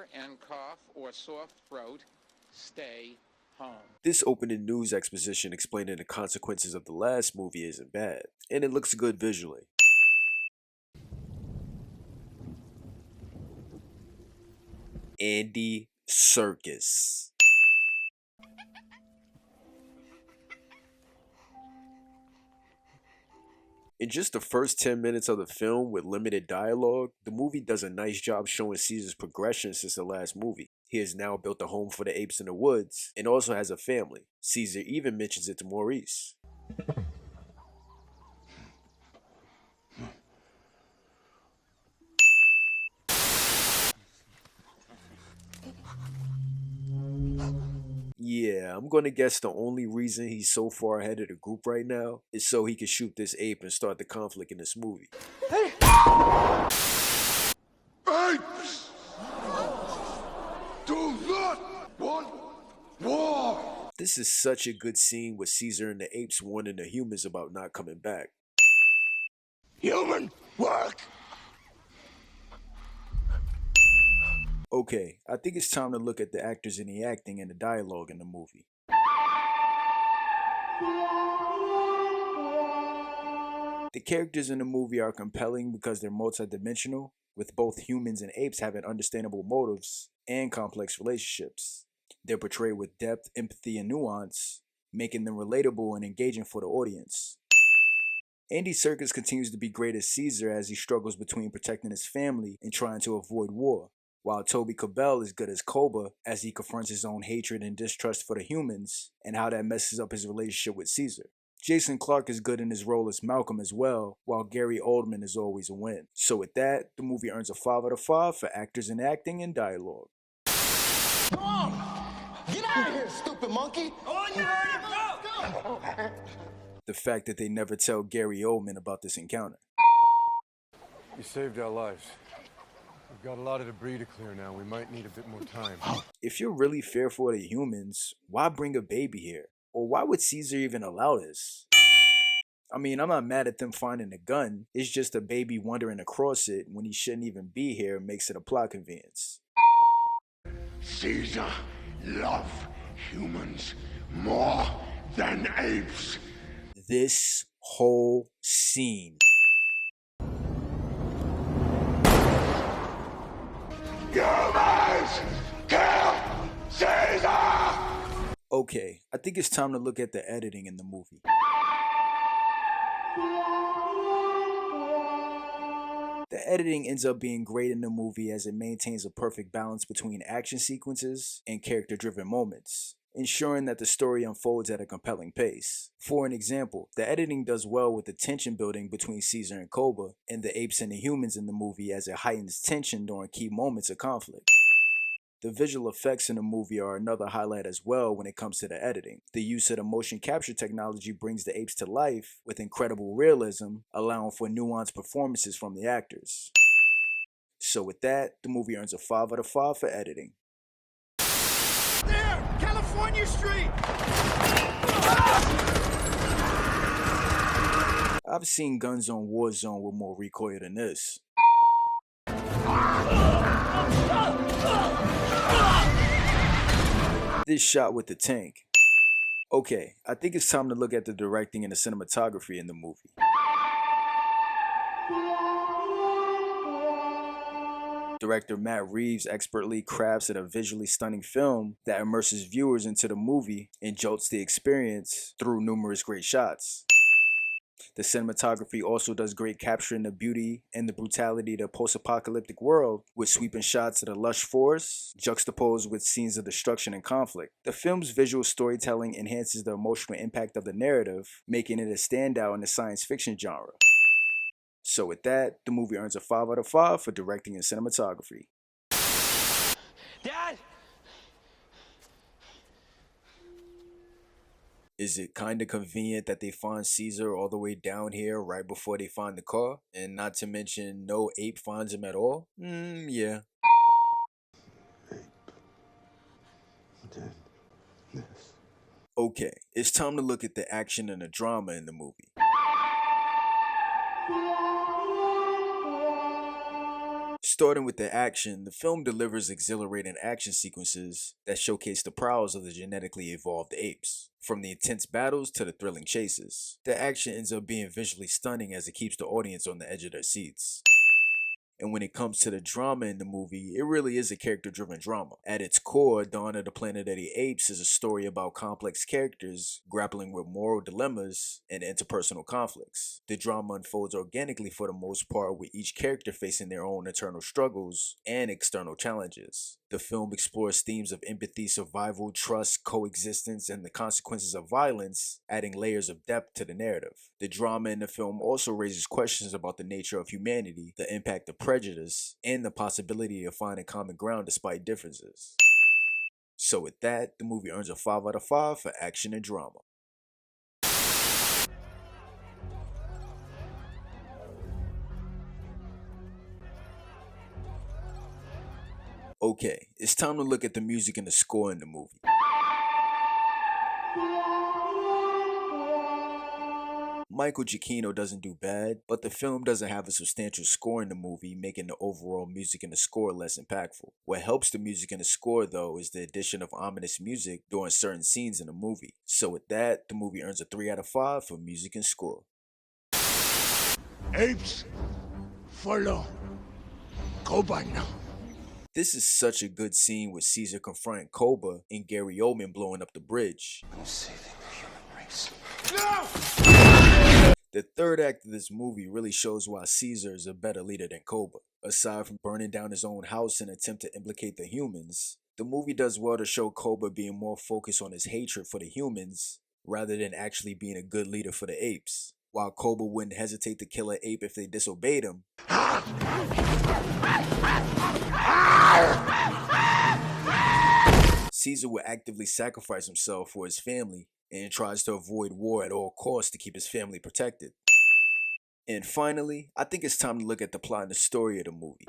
fever and cough or sore throat, stay home. This opening news exposition explaining the consequences of the last movie isn't bad, and it looks good visually. Andy Serkis. In just the first 10 minutes of the film with limited dialogue, the movie does a nice job showing Caesar's progression since the last movie. He has now built a home for the apes in the woods and also has a family. Caesar even mentions it to Maurice. Yeah, I'm gonna guess the only reason he's so far ahead of the group right now is so he can shoot this ape and start the conflict in this movie. Apes! Do not want war! This is such a good scene with Caesar and the apes warning the humans about not coming back. Human work! Okay, I think it's time to look at the actors and the acting and the dialogue in the movie. The characters in the movie are compelling because they're multidimensional, with both humans and apes having understandable motives and complex relationships. They're portrayed with depth, empathy, and nuance, making them relatable and engaging for the audience. Andy Serkis continues to be great as Caesar as he struggles between protecting his family and trying to avoid war, while Toby Cabell is good as Koba as he confronts his own hatred and distrust for the humans and how that messes up his relationship with Caesar. Jason Clarke is good in his role as Malcolm as well, while Gary Oldman is always a win. So with that, the movie earns a 5 out of 5 for actors and acting and dialogue. Come on! Get out of here, stupid monkey! Oh, you heard him! Go! The fact that they never tell Gary Oldman about this encounter. You saved our lives. We've got a lot of debris to clear now. We might need a bit more time. If you're really fearful of the humans, why bring a baby here? Or why would Caesar even allow this? I mean, I'm not mad at them finding the gun. It's just a baby wandering across it when he shouldn't even be here makes it a plot convenience. Caesar love humans more than apes. This whole scene. Humans! Kill Caesar! Okay, I think it's time to look at the editing in the movie. The editing ends up being great in the movie as it maintains a perfect balance between action sequences and character-driven moments, ensuring that the story unfolds at a compelling pace. For an example, the editing does well with the tension building between Caesar and Koba and the apes and the humans in the movie as it heightens tension during key moments of conflict. The visual effects in the movie are another highlight as well when it comes to the editing. The use of the motion capture technology brings the apes to life with incredible realism, allowing for nuanced performances from the actors. So with that, the movie earns a 5 out of 5 for editing. There! California Street! I've seen guns on Warzone with more recoil than this. This shot with the tank. Okay, I think it's time to look at the directing and the cinematography in the movie. Director Matt Reeves expertly crafts a visually stunning film that immerses viewers into the movie and jolts the experience through numerous great shots. The cinematography also does great capturing the beauty and the brutality of the post-apocalyptic world with sweeping shots of the lush forest, juxtaposed with scenes of destruction and conflict. The film's visual storytelling enhances the emotional impact of the narrative, making it a standout in the science fiction genre. So with that, the movie earns a 5 out of 5 for directing and cinematography. Dad! Is it kinda convenient that they find Caesar all the way down here right before they find the car? And not to mention no ape finds him at all? Yeah. Ape. Did this. Okay, it's time to look at the action and the drama in the movie. Starting with the action, the film delivers exhilarating action sequences that showcase the prowess of the genetically evolved apes. From the intense battles to the thrilling chases, the action ends up being visually stunning as it keeps the audience on the edge of their seats. And when it comes to the drama in the movie, it really is a character-driven drama. At its core, Dawn of the Planet of the Apes is a story about complex characters grappling with moral dilemmas and interpersonal conflicts. The drama unfolds organically for the most part, with each character facing their own internal struggles and external challenges. The film explores themes of empathy, survival, trust, coexistence, and the consequences of violence, adding layers of depth to the narrative. The drama in the film also raises questions about the nature of humanity, the impact of prejudice, and the possibility of finding common ground despite differences. So with that, the movie earns a 5 out of 5 for action and drama. Okay, it's time to look at the music and the score in the movie. Michael Giacchino doesn't do bad, but the film doesn't have a substantial score in the movie, making the overall music and the score less impactful. What helps the music and the score, though, is the addition of ominous music during certain scenes in the movie. So with that, the movie earns a 3 out of 5 for music and score. Apes, follow Koba now. This is such a good scene with Caesar confronting Koba and Gary Oldman blowing up the bridge. I'm saving the human race. The third act of this movie really shows why Caesar is a better leader than Koba. Aside from burning down his own house in an attempt to implicate the humans, the movie does well to show Koba being more focused on his hatred for the humans rather than actually being a good leader for the apes. While Koba wouldn't hesitate to kill an ape if they disobeyed him, Caesar would actively sacrifice himself for his family and tries to avoid war at all costs to keep his family protected. And finally, I think it's time to look at the plot and the story of the movie.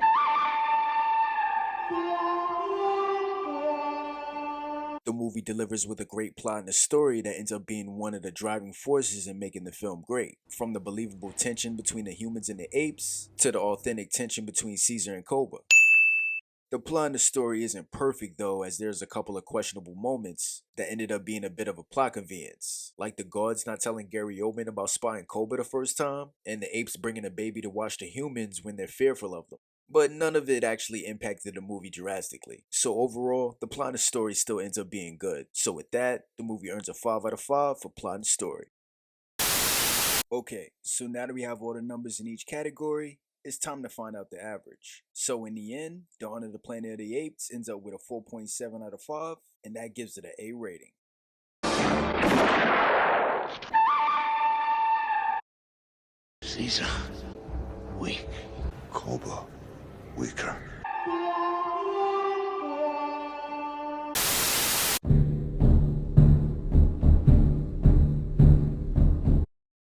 The movie delivers with a great plot and a story that ends up being one of the driving forces in making the film great. From the believable tension between the humans and the apes, to the authentic tension between Caesar and Koba. The plot and the story isn't perfect though, as there's a couple of questionable moments that ended up being a bit of a plot convenience. Like the guards not telling Gary Oldman about spotting Koba the first time, and the apes bringing a baby to watch the humans when they're fearful of them. But none of it actually impacted the movie drastically. So overall, the plot and story still ends up being good. So with that, the movie earns a 5 out of 5 for plot and story. Okay, so now that we have all the numbers in each category, it's time to find out the average. So in the end, Dawn of the Planet of the Apes ends up with a 4.7 out of 5, and that gives it an A rating. Caesar, weak. Koba, weaker.